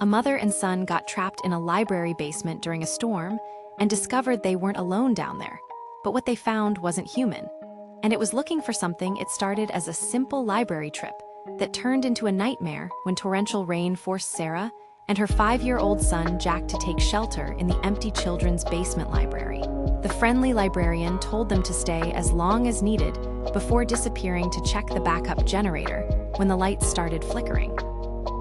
A mother and son got trapped in a library basement during a storm and discovered they weren't alone down there. But what they found wasn't human. And it was looking for something. It started as a simple library trip that turned into a nightmare when torrential rain forced Sarah and her 5-year-old son Jack to take shelter in the empty children's basement library. The friendly librarian told them to stay as long as needed before disappearing to check the backup generator when the lights started flickering.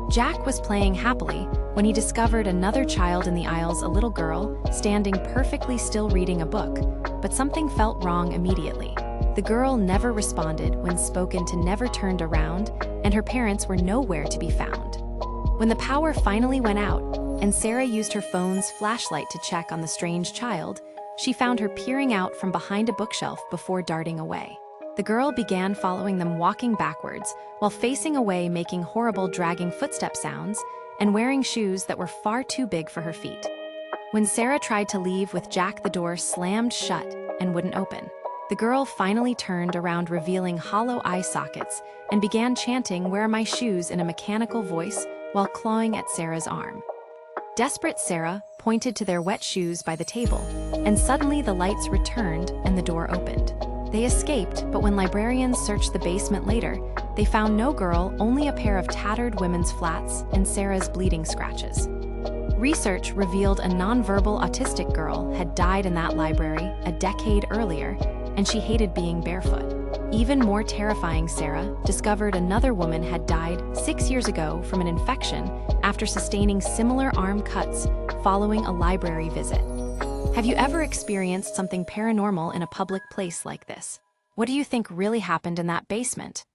Jack was playing happily when he discovered another child in the aisles, a little girl, standing perfectly still reading a book, but something felt wrong immediately. The girl never responded when spoken to, never turned around, and her parents were nowhere to be found. When the power finally went out, and Sarah used her phone's flashlight to check on the strange child, she found her peering out from behind a bookshelf before darting away. The girl began following them, walking backwards, while facing away, making horrible dragging footstep sounds, and wearing shoes that were far too big for her feet. When Sarah tried to leave with Jack, the door slammed shut and wouldn't open. The girl finally turned around, revealing hollow eye sockets, and began chanting, "Where are my shoes?" in a mechanical voice while clawing at Sarah's arm. Desperate Sarah pointed to their wet shoes by the table, and suddenly the lights returned and the door opened. They escaped, but when librarians searched the basement later, they found no girl, only a pair of tattered women's flats and Sarah's bleeding scratches. Research revealed a nonverbal autistic girl had died in that library a decade earlier, and she hated being barefoot. Even more terrifying, Sarah discovered another woman had died 6 years ago from an infection after sustaining similar arm cuts following a library visit. Have you ever experienced something paranormal in a public place like this? What do you think really happened in that basement?